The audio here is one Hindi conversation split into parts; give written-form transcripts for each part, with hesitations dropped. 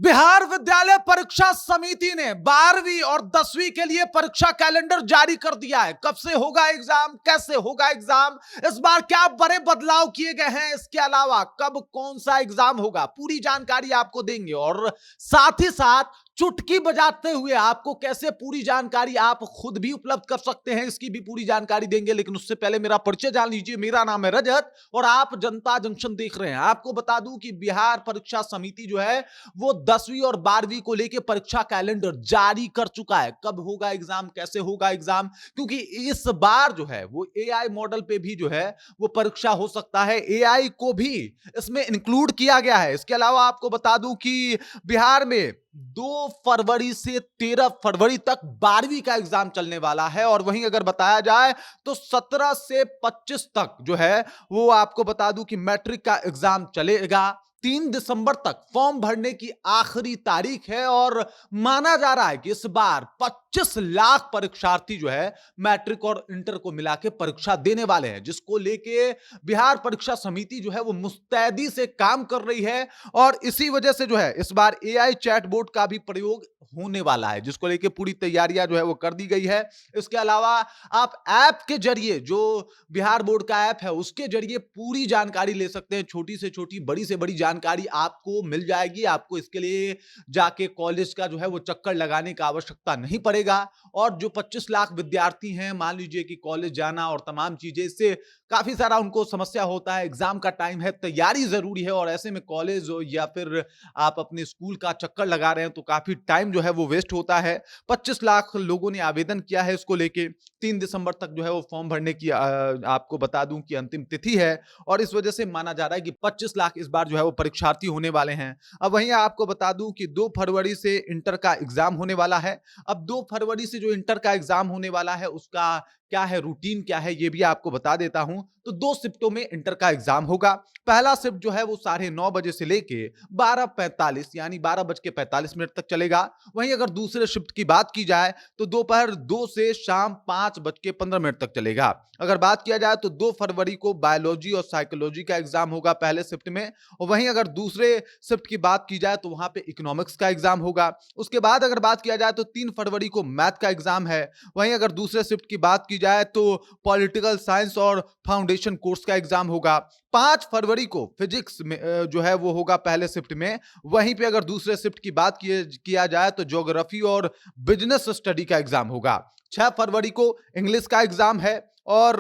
बिहार विद्यालय परीक्षा समिति ने 12वीं और 10वीं के लिए परीक्षा कैलेंडर जारी कर दिया है। कब से होगा एग्जाम, कैसे होगा एग्जाम, इस बार क्या बड़े बदलाव किए गए हैं, इसके अलावा कब कौन सा एग्जाम होगा, पूरी जानकारी आपको देंगे। और साथ ही साथ चुटकी बजाते हुए आपको कैसे पूरी जानकारी आप खुद भी उपलब्ध कर सकते हैं, इसकी भी पूरी जानकारी देंगे। लेकिन उससे पहले मेरा परिचय जान लीजिए। मेरा नाम है रजत और आप जनता जंक्शन देख रहे हैं। आपको बता दूं कि बिहार परीक्षा समिति जो है वो 10वीं और 12वीं को लेकर परीक्षा कैलेंडर जारी कर चुका है। कब होगा एग्जाम, कैसे होगा एग्जाम, क्योंकि इस बार जो है वो एआई मॉडल पे भी जो है वो परीक्षा हो सकता है। एआई को भी इसमें इंक्लूड किया गया है। इसके अलावा आपको बता दूं कि बिहार में 2 फरवरी से 13 फरवरी तक 12वीं का एग्जाम चलने वाला है। और वहीं अगर बताया जाए तो 17 से 25 तक जो है वो आपको बता दूं कि मैट्रिक का एग्जाम चलेगा। 3 दिसंबर तक फॉर्म भरने की आखिरी तारीख है और माना जा रहा है कि इस बार 25 लाख परीक्षार्थी जो है मैट्रिक और इंटर को मिला के परीक्षा देने वाले हैं, जिसको लेके बिहार परीक्षा समिति जो है वो मुस्तैदी से काम कर रही है। और इसी वजह से जो है इस बार एआई चैटबॉट का भी प्रयोग होने वाला है, जिसको लेके पूरी तैयारियां जो है वो कर दी गई है। इसके अलावा आप ऐप के जरिए, जो बिहार बोर्ड का ऐप है उसके जरिए पूरी जानकारी ले सकते हैं। छोटी से छोटी, बड़ी से बड़ी जानकारी आपको मिल जाएगी। आपको इसके लिए जाके कॉलेज का जो है वो चक्कर लगाने की आवश्यकता नहीं पड़ेगा। और जो 25 लाख विद्यार्थी हैं, मान लीजिए कि कॉलेज जाना और तमाम चीजें, इससे काफी सारा उनको समस्या होता है। एग्जाम का टाइम है, तैयारी जरूरी है और ऐसे में कॉलेज या फिर आप अपने स्कूल का चक्कर लगा रहे हैं तो काफी टाइम जो है वो वेस्ट होता है। 25 लाख लोगों ने आवेदन किया है इसको लेके। 3 दिसंबर तक जो है वो फॉर्म भरने की आपको बता दूं कि अंतिम तिथि है। और इस वजह से माना जा रहा है कि 25 लाख इस बार जो है वो परीक्षार्थी होने वाले हैं। अब वहीं आपको बता दूं कि 2 फरवरी से इंटर का एग्जाम होने वाला है। अब 2 फरवरी से जो इंटर का एग्जाम होने वाला है उसका क्या है, रूटीन क्या है, ये भी आपको बता देता हूं। तो 2 शिफ्टों में इंटर का एग्जाम होगा। पहला शिफ्ट जो है वो 9:30 बजे से लेके 12:45 यानी 12:45 तक चलेगा। वहीं अगर दूसरे शिफ्ट की बात की जाए तो दोपहर 2 से शाम 5:15 तक चलेगा। अगर बात किया जाए तो 2 फरवरी को बायोलॉजी और साइकोलॉजी का एग्जाम होगा पहले शिफ्ट में। और वहीं अगर दूसरे शिफ्ट की बात की जाए तो वहां पे इकोनॉमिक्स का एग्जाम होगा। उसके बाद अगर बात किया जाए तो 3 फरवरी को मैथ का एग्जाम है। वहीं अगर दूसरे शिफ्ट की बात की जाए तो पॉलिटिकल साइंस और फाउंडेशन कोर्स का एग्जाम होगा। 5 फरवरी को फिजिक्स में जो है वो होगा पहले शिफ्ट में। वहीं पे अगर दूसरे शिफ्ट की बात किया जाए तो ज्योग्राफी और बिजनेस स्टडी का एग्जाम होगा। 6 फरवरी को इंग्लिश का एग्जाम है और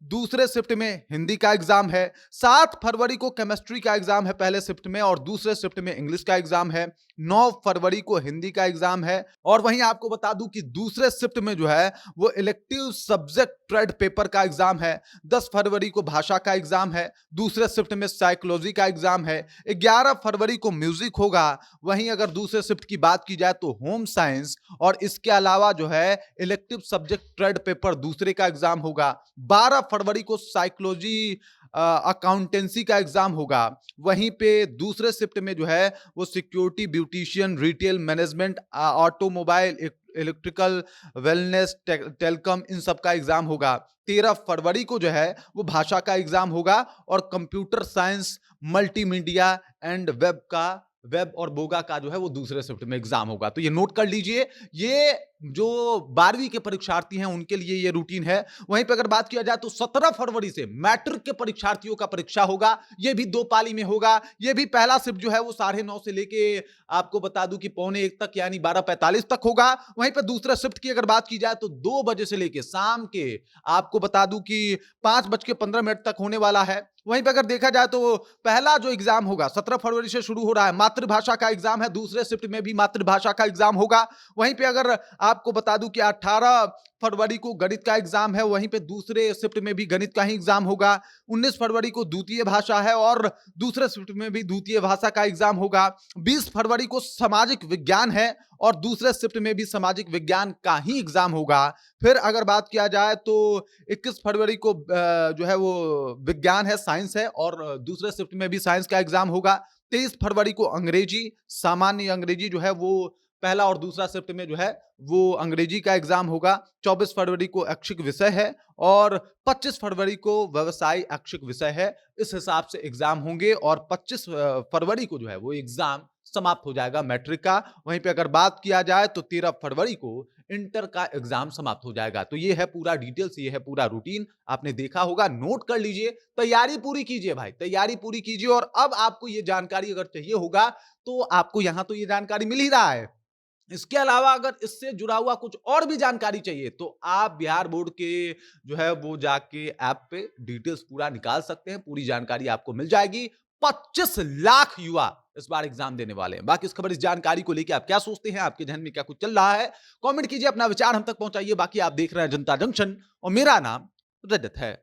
दूसरे शिफ्ट में हिंदी का एग्जाम है। 7 फरवरी को केमिस्ट्री का एग्जाम है पहले शिफ्ट में और दूसरे शिफ्ट में इंग्लिश का एग्जाम है। 9 फरवरी को हिंदी का एग्जाम है। और वहीं आपको बता दूं कि दूसरे शिफ्ट में जो है वो इलेक्टिव सब्जेक्ट ट्रेड पेपर का एग्जाम है। 10 फरवरी को भाषा का एग्जाम है। दूसरे शिफ्ट में साइकोलॉजी का एग्जाम है। 11 फरवरी को म्यूजिक होगा। वहीं अगर दूसरे शिफ्ट की बात की जाए तो होम साइंस और इसके अलावा जो है इलेक्टिव सब्जेक्ट ट्रेड पेपर दूसरे का एग्जाम होगा। 12 फरवरी को साइकोलॉजी अकाउंटेंसी का एग्जाम होगा। वहीं पे दूसरे शिफ्ट में जो है वो security, beautician, retail management, automobile, electrical, wellness, telecom, इन सब का एग्जाम होगा। 13 फरवरी को जो है वो भाषा का एग्जाम होगा और computer science, multimedia and web और बोगा का जो है वो दूसरे शिफ्ट में एग्जाम होगा। तो ये नोट कर लीजिए, ये जो 12वीं के परीक्षार्थी हैं उनके लिए ये रूटीन है। वहीं पे अगर बात किया जाए तो 17 फरवरी से मैट्रिक के परीक्षार्थियों का परीक्षा होगा। ये भी 2 पाली में होगा। ये भी पहला शिफ्ट जो है वो 9:30 से लेके आपको बता दूं कि 12:45 तक यानी 12:45 तक होगा। वहीं पे दूसरा शिफ्ट की अगर बात की जाए तो 2 बजे से लेके शाम के आपको बता दूं कि 5:15 तक होने वाला है। वहीं पे अगर देखा जाए तो पहला जो एग्जाम होगा 17 फरवरी से शुरू हो रहा है, मातृभाषा का एग्जाम है। दूसरे शिफ्ट में भी मातृभाषा का एग्जाम होगा। वहीं पे अगर आपको बता दूं कि 18 फरवरी को गणित का एग्जाम है। वहीं पे दूसरे शिफ्ट में भी गणित का ही एग्जाम होगा। 19 फरवरी को द्वितीय भाषा है और दूसरे शिफ्ट में भी द्वितीय भाषा का एग्जाम होगा। 20 फरवरी को सामाजिक विज्ञान है और दूसरे शिफ्ट में भी सामाजिक विज्ञान का ही एग्जाम होगा। फिर अगर बात किया जाए तो 21 फरवरी को जो है वो विज्ञान है, साइंस है और दूसरे शिफ्ट में भी साइंस का एग्जाम होगा। 23 फरवरी को अंग्रेजी, सामान्य अंग्रेजी जो है वो पहला और दूसरा शिफ्ट में जो है वो अंग्रेजी का एग्जाम होगा। 24 फरवरी को ऐच्छिक विषय है और 25 फरवरी को व्यवसाय ऐच्छिक विषय है। इस हिसाब से एग्जाम होंगे और 25 फरवरी को जो है वो एग्जाम समाप्त हो जाएगा मैट्रिक का। वहीं पे अगर बात किया जाए तो 13 फरवरी को इंटर का एग्जाम समाप्त हो जाएगा। तो ये है पूरा डिटेल्स, ये है पूरा रूटीन, आपने देखा होगा, नोट कर लीजिए, तैयारी पूरी कीजिए भाई, तैयारी पूरी कीजिए। और अब आपको ये जानकारी अगर चाहिए होगा तो आपको यहां तो ये जानकारी मिल ही रहा है, इसके अलावा अगर इससे जुड़ा हुआ कुछ और भी जानकारी चाहिए तो आप बिहार बोर्ड के जो है वो जाके ऐप पे डिटेल्स पूरा निकाल सकते हैं, पूरी जानकारी आपको मिल जाएगी। 25 लाख युवा इस बार एग्जाम देने वाले हैं। बाकी इस खबर, इस जानकारी को लेकर आप क्या सोचते हैं, आपके जहन में क्या कुछ चल रहा है, कमेंट कीजिए, अपना विचार हम तक पहुंचाइए। बाकी आप देख रहे हैं जनता जंक्शन और मेरा नाम रजत है।